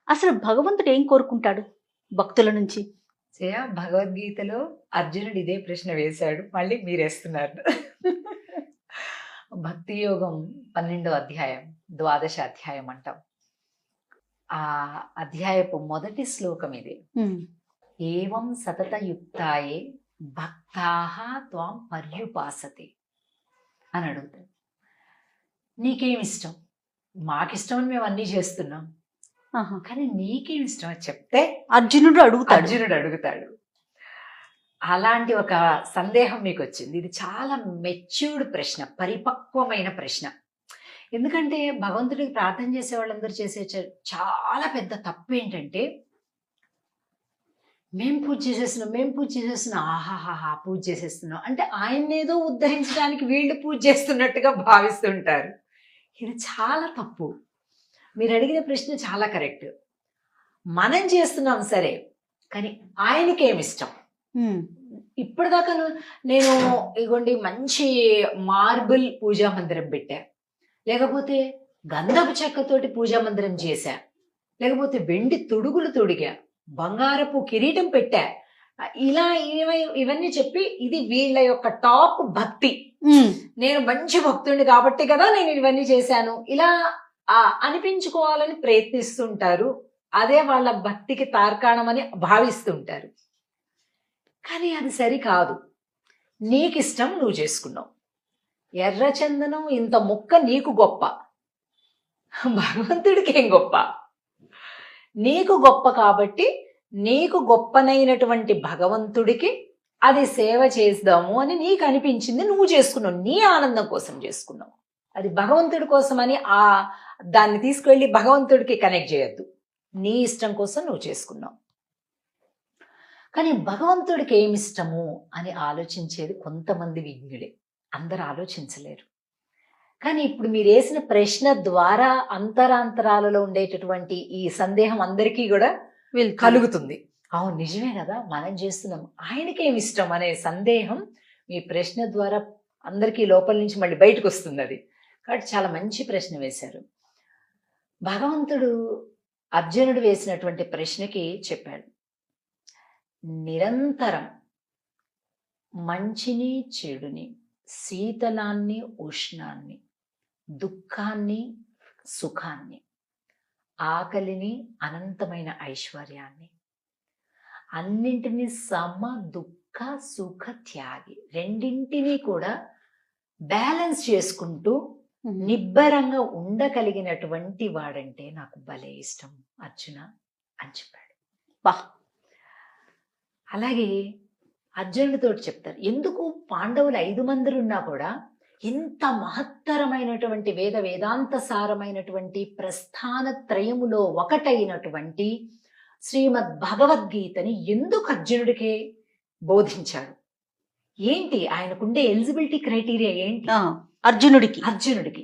అసలు భగవంతుడు ఏం కోరుకుంటాడు భక్తుల నుంచి? జయ భగవద్గీతలో అర్జునుడు ఇదే ప్రశ్న వేశాడు. మళ్ళీ మీరేస్తున్నారు. భక్తి యోగం 12వ అధ్యాయం, ద్వాదశ అధ్యాయం అంటాం. ఆ అధ్యాయపు మొదటి శ్లోకం ఇది. ఏవం సతతయుక్తాయే భక్తాః త్వాం పర్యుపాసతే అని అడుగుతాడు. నీకేమిష్టం? మాకిష్టం అని మేము అన్నీ చేస్తున్నాం, కానీ నీకేమి ఇష్టం అని చెప్తే అర్జునుడు అడుగుతాడు. అలాంటి ఒక సందేహం మీకు వచ్చింది. ఇది చాలా మెచ్యూర్డ్ ప్రశ్న, పరిపక్వమైన ప్రశ్న. ఎందుకంటే భగవంతుడికి ప్రార్థన చేసే వాళ్ళందరూ చేసే చాలా పెద్ద తప్పు ఏంటంటే, మేము పూజ చేసేస్తున్నాం, ఆహాహా పూజ చేసేస్తున్నాం అంటే ఆయన్నేదో ఉద్ధరించడానికి వీళ్ళు పూజ చేస్తున్నట్టుగా భావిస్తుంటారు. ఇది చాలా తప్పు. మీరు అడిగిన ప్రశ్న చాలా కరెక్ట్. మనం చేస్తున్నాం సరే, కానీ ఆయనకేమిష్టం? ఇప్పటిదాకా నేను ఇగోండి మంచి మార్బుల్ పూజా మందిరం పెట్టా, లేకపోతే గంధపు చెక్కతోటి పూజా మందిరం చేశా, లేకపోతే వెండి తొడుగులు తొడిగా, బంగారపు కిరీటం పెట్టా, ఇలా ఇవన్నీ చెప్పి ఇది వీళ్ళ యొక్క టాప్ భక్తి, నేను మంచి భక్తుడిని కాబట్టి కదా నేను ఇవన్నీ చేశాను, ఇలా అనిపించుకోవాలని ప్రయత్నిస్తుంటారు. అదే వాళ్ళ భక్తికి తార్కాణమని భావిస్తుంటారు. కానీ అది సరికాదు. నీకిష్టం నువ్వు చేసుకున్నావు. ఎర్రచందనం ఇంత ముక్క నీకు గొప్ప, భగవంతుడికి ఏం గొప్ప? నీకు గొప్ప కాబట్టి నీకు గొప్పనైనటువంటి భగవంతుడికి అది సేవ చేద్దాము అని నీకు అనిపించింది, నువ్వు చేసుకున్నావు. నీ ఆనందం కోసం చేసుకున్నావు. అది భగవంతుడి కోసం అని దాన్ని తీసుకువెళ్ళి భగవంతుడికి కనెక్ట్ చేయొద్దు. నీ ఇష్టం కోసం నువ్వు చేసుకున్నావు. కానీ భగవంతుడికి ఏమిష్టము అని ఆలోచించేది కొంతమంది విజ్ఞులే, అందరు ఆలోచించలేరు. కానీ ఇప్పుడు మీరు వేసిన ప్రశ్న ద్వారా అంతరాంతరాలలో ఉండేటటువంటి ఈ సందేహం అందరికీ కూడా కలుగుతుంది. అవును, నిజమే కదా, మనం చేస్తున్నాం, ఆయనకేమిష్టం అనే సందేహం మీ ప్రశ్న ద్వారా అందరికీ లోపల నుంచి మళ్ళీ బయటకు వస్తుంది. అది కాబట్టి చాలా మంచి ప్రశ్న వేశారు. భగవంతుడు అర్జునుడు వేసినటువంటి ప్రశ్నకి చెప్పాడు, నిరంతరం మంచిని చెడుని, శీతలాన్ని ఉష్ణాన్ని, దుఃఖాన్ని సుఖాన్ని, ఆకలిని అనంతమైన ఐశ్వర్యాన్ని, అన్నింటినీ సమ దుఃఖ సుఖ త్యాగి, రెండింటినీ కూడా బ్యాలెన్స్ చేసుకుంటూ నిబ్బరంగా ఉండగలిగినటువంటి వాడంటే నాకు భలే ఇష్టం అర్జున అని చెప్పాడు. అలాగే అర్జునుడితో చెప్తారు, ఎందుకు పాండవులు 5 మంది ఉన్నా కూడా ఇంత మహత్తరమైనటువంటి వేదాంత సారమైనటువంటి ప్రస్థాన త్రయములో ఒకటైనటువంటి శ్రీమద్ భగవద్గీతని ఎందుకు అర్జునుడికే బోధించాడు? ఏంటి ఆయనకుండే ఎలిజిబిలిటీ క్రైటీరియా ఏంటి? అర్జునుడికి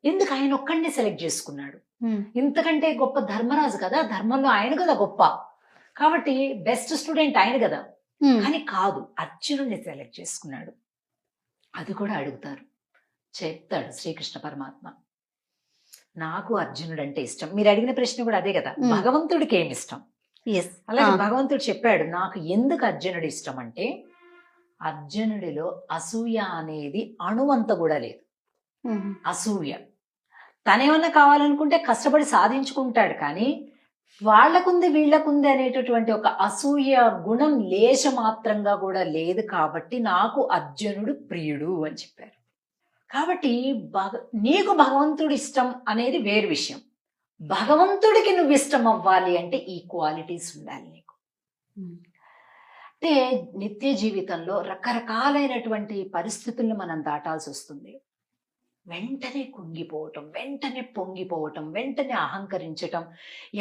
ఎందుకు ఆయన ఒక్కడిని సెలెక్ట్ చేసుకున్నాడు? ఇంతకంటే గొప్ప ధర్మరాజు కదా, ధర్మంలో ఆయన కదా గొప్ప, కాబట్టి బెస్ట్ స్టూడెంట్ ఆయన కదా. కానీ కాదు, అర్జునుడిని సెలెక్ట్ చేసుకున్నాడు. అది కూడా అడుగుతారు, చెప్తాడు శ్రీకృష్ణ పరమాత్మ, నాకు అర్జునుడు అంటే ఇష్టం. మీరు అడిగిన ప్రశ్న కూడా అదే కదా, భగవంతుడికి ఏమి ఇష్టం? అలాగే భగవంతుడు చెప్పాడు, నాకు ఎందుకు అర్జునుడు ఇష్టం అంటే, అర్జునుడిలో అసూయ అనేది అణువంత కూడా లేదు. అసూయ తనేమన్నా కావాలనుకుంటే కష్టపడి సాధించుకుంటాడు, కానీ వాళ్లకుంది వీళ్లకుంది అనేటటువంటి ఒక అసూయ గుణం లేశ మాత్రంగా కూడా లేదు. కాబట్టి నాకు అర్జునుడు ప్రియుడు అని చెప్పారు. కాబట్టి నీకు భగవంతుడు ఇష్టం అనేది వేరు విషయం. భగవంతుడికి నువ్వు ఇష్టం అవ్వాలి అంటే ఈ క్వాలిటీస్ ఉండాలి నీకు. అంటే నిత్య జీవితంలో రకరకాలైనటువంటి పరిస్థితులను మనం దాటాల్సి వస్తుంది. వెంటనే కుంగిపోవటం, వెంటనే పొంగిపోవటం, వెంటనే అహంకరించటం,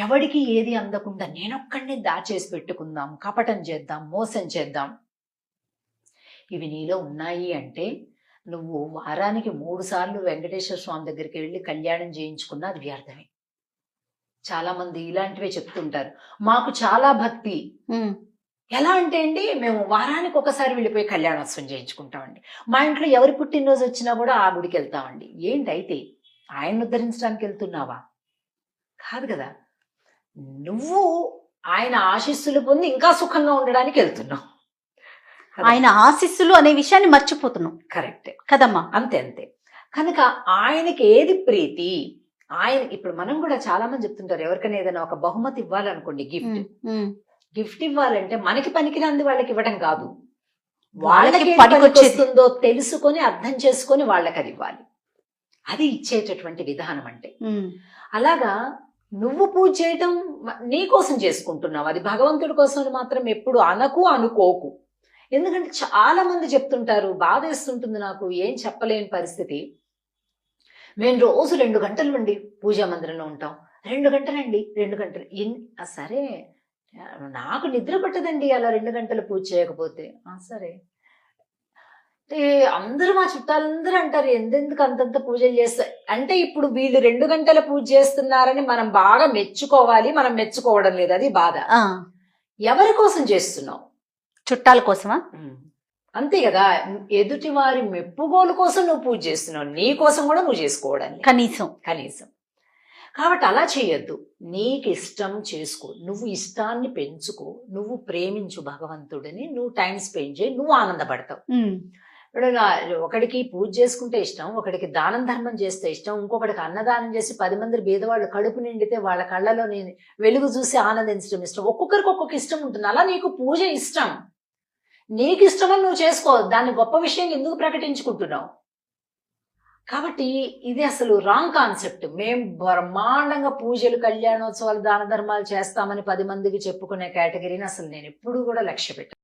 ఎవడికి ఏది అందకుండా నేనొక్కడిని దాచేసి పెట్టుకుందాం, కపటం చేద్దాం, మోసం చేద్దాం, ఇవి నీలో ఉన్నాయి అంటే నువ్వు వారానికి 3 సార్లు వెంకటేశ్వర స్వామి దగ్గరికి వెళ్ళి కళ్యాణం చేయించుకున్నా అది వ్యర్థమే. చాలా మంది ఇలాంటివే చెప్తుంటారు, మాకు చాలా భక్తి. ఎలా అంటే అండి, మేము వారానికి ఒకసారి వెళ్ళిపోయి కళ్యాణోత్సవం చేయించుకుంటామండి, మా ఇంట్లో ఎవరి పుట్టినరోజు వచ్చినా కూడా ఆ గుడికి వెళ్తామండి. ఏంటైతే ఆయన ఉద్ధరించడానికి వెళ్తున్నావా? కాదు కదా. నువ్వు ఆయన ఆశీస్సులు పొంది ఇంకా సుఖంగా ఉండడానికి వెళ్తున్నావు. ఆయన ఆశీస్సులు అనే విషయాన్ని మర్చిపోతున్నాం కరెక్ట్ కదమ్మా. అంతే అంతే. కనుక ఆయనకి ఏది ప్రీతి, ఆయన ఇప్పుడు మనం కూడా చాలా మంది చెప్తుంటారు, ఎవరికైనా ఏదైనా ఒక బహుమతి ఇవ్వాలనుకోండి, గిఫ్ట్ ఇవ్వాలంటే మనకి పనికిరాంది వాళ్ళకి ఇవ్వడం కాదు, వాళ్ళకి పనికొస్తుందో తెలుసుకొని అర్థం చేసుకొని వాళ్ళకి అది ఇవ్వాలి. అది ఇచ్చేటటువంటి విధానం అంటే. అలాగా నువ్వు పూజ చేయటం నీ కోసం చేసుకుంటున్నావు, అది భగవంతుడి కోసం మాత్రం ఎప్పుడు అనుకోకు. ఎందుకంటే చాలా మంది చెప్తుంటారు, బాధేస్తుంటుంది నాకు, ఏం చెప్పలేని పరిస్థితి. మేము రోజు 2 గంటలు అండి పూజా మందిరంలో ఉంటాం. 2 గంటలండి, 2 గంటలు. సరే, నాకు నిద్ర పట్టదండి అలా 2 గంటలు పూజ చేయకపోతే. సరే అంటే అందరూ, మా చుట్టాలందరూ అంటారు, ఎందుకు అంతంత పూజలు చేస్తారు అంటే. ఇప్పుడు వీళ్ళు 2 గంటల పూజ చేస్తున్నారని మనం బాగా మెచ్చుకోవాలి, మనం మెచ్చుకోవడం లేదు, అది బాధ. ఎవరి కోసం చేస్తున్నావు? చుట్టాల కోసమా? అంతే కదా. ఎదుటి వారి మెప్పుగోలు కోసం నువ్వు పూజ చేస్తున్నావు, నీ కోసం కూడా నువ్వు చేసుకోవడం కనీసం. కాబట్టి అలా చేయొద్దు. నీకు ఇష్టం చేసుకో, నువ్వు ఇష్టాన్ని పెంచుకో, నువ్వు ప్రేమించు భగవంతుడిని, నువ్వు టైం స్పెండ్ చేయి, నువ్వు ఆనందపడతావు. ఇప్పుడు ఒకడికి పూజ చేసుకుంటే ఇష్టం, ఒకడికి దానం ధర్మం చేస్తే ఇష్టం, ఇంకొకడికి అన్నదానం చేసి 10 మంది బీదవాళ్ళు కడుపు నిండితే వాళ్ళ కళ్ళలో వెలుగు చూసి ఆనందించడం ఇష్టం. ఒక్కొక్కరికి ఒక్కొక్క ఇష్టం ఉంటుంది. అలా నీకు పూజ ఇష్టం, నీకు ఇష్టమని నువ్వు చేసుకో, దాన్ని గొప్ప విషయం ఎందుకు ప్రకటించుకుంటున్నావు? కాబట్టి ఇది అసలు రాంగ్ కాన్సెప్ట్. మేము బ్రహ్మాండంగా పూజలు, కళ్యాణోత్సవాలు, దాన ధర్మాలు చేస్తామని 10 మందికి చెప్పుకునే కేటగిరీని అసలు నేను ఎప్పుడూ కూడా లక్ష్య పెట్టాను.